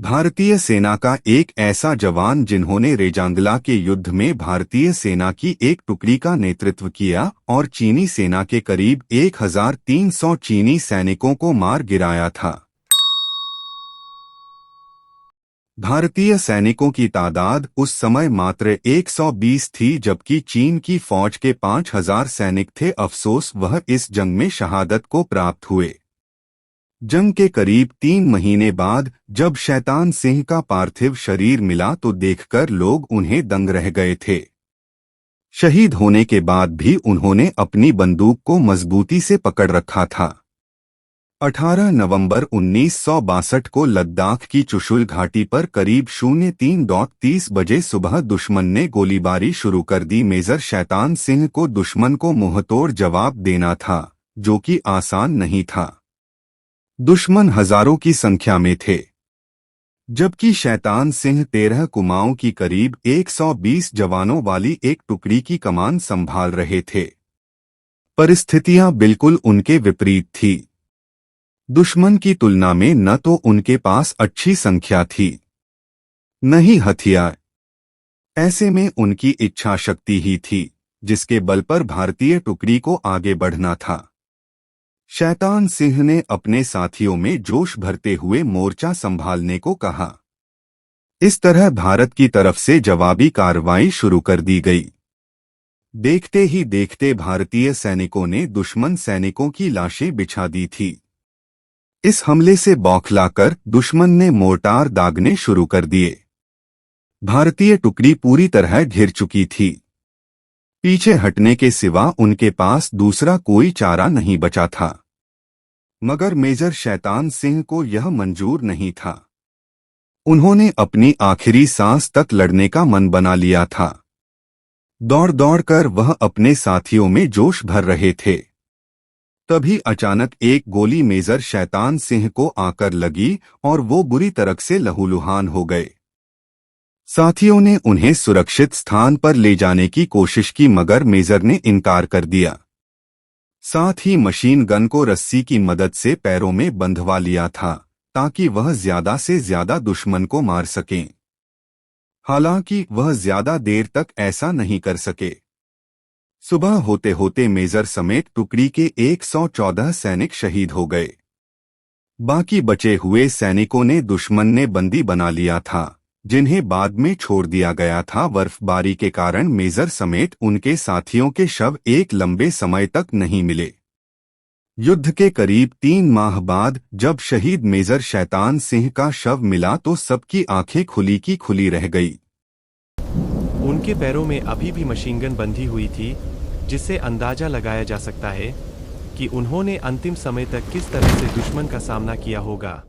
भारतीय सेना का एक ऐसा जवान जिन्होंने रेजांगला के युद्ध में भारतीय सेना की एक टुकड़ी का नेतृत्व किया और चीनी सेना के करीब 1300 चीनी सैनिकों को मार गिराया था। भारतीय सैनिकों की तादाद उस समय मात्र 120 थी, जबकि चीन की फौज के 5000 सैनिक थे। अफसोस वह इस जंग में शहादत को प्राप्त हुए। जंग के करीब 3 महीने बाद जब शैतान सिंह का पार्थिव शरीर मिला तो देखकर लोग उन्हें दंग रह गए थे। शहीद होने के बाद भी उन्होंने अपनी बंदूक को मजबूती से पकड़ रखा था। 18 नवंबर 1962 को लद्दाख की चुशुल घाटी पर करीब 03:30 बजे सुबह दुश्मन ने गोलीबारी शुरू कर दी। मेजर शैतान सिंह को दुश्मन को मुंहतोड़ जवाब देना था, जो कि आसान नहीं था। दुश्मन हजारों की संख्या में थे, जबकि शैतान सिंह 13 कुमाऊं की करीब 120 जवानों वाली एक टुकड़ी की कमान संभाल रहे थे। परिस्थितियां बिल्कुल उनके विपरीत थी। दुश्मन की तुलना में न तो उनके पास अच्छी संख्या थी, न ही हथियार। ऐसे में उनकी इच्छा शक्ति ही थी जिसके बल पर भारतीय टुकड़ी को आगे बढ़ना था। शैतान सिंह ने अपने साथियों में जोश भरते हुए मोर्चा संभालने को कहा। इस तरह भारत की तरफ से जवाबी कार्रवाई शुरू कर दी गई। देखते ही देखते भारतीय सैनिकों ने दुश्मन सैनिकों की लाशें बिछा दी थी। इस हमले से बौखलाकर दुश्मन ने मोर्टार दागने शुरू कर दिए। भारतीय टुकड़ी पूरी तरह घिर चुकी थी। पीछे हटने के सिवा उनके पास दूसरा कोई चारा नहीं बचा था। मगर मेजर शैतान सिंह को यह मंजूर नहीं था। उन्होंने अपनी आखिरी सांस तक लड़ने का मन बना लिया था। दौड़ दौड़ कर वह अपने साथियों में जोश भर रहे थे। तभी अचानक एक गोली मेजर शैतान सिंह को आकर लगी और वो बुरी तरह से लहूलुहान हो गए। साथियों ने उन्हें सुरक्षित स्थान पर ले जाने की कोशिश की, मगर मेजर ने इनकार कर दिया। साथ ही मशीन गन को रस्सी की मदद से पैरों में बंधवा लिया था ताकि वह ज्यादा से ज्यादा दुश्मन को मार सकें। हालांकि वह ज्यादा देर तक ऐसा नहीं कर सके। सुबह होते होते मेजर समेत टुकड़ी के 114 सैनिक शहीद हो गए। बाकी बचे हुए सैनिकों ने दुश्मन ने बंदी बना लिया था, जिन्हें बाद में छोड़ दिया गया था। बर्फबारी के कारण मेजर समेत उनके साथियों के शव एक लंबे समय तक नहीं मिले। युद्ध के करीब 3 माह बाद जब शहीद मेजर शैतान सिंह का शव मिला तो सबकी आंखें खुली की खुली रह गई। उनके पैरों में अभी भी मशीनगन बंधी हुई थी, जिससे अंदाजा लगाया जा सकता है कि उन्होंने अंतिम समय तक किस तरह से दुश्मन का सामना किया होगा।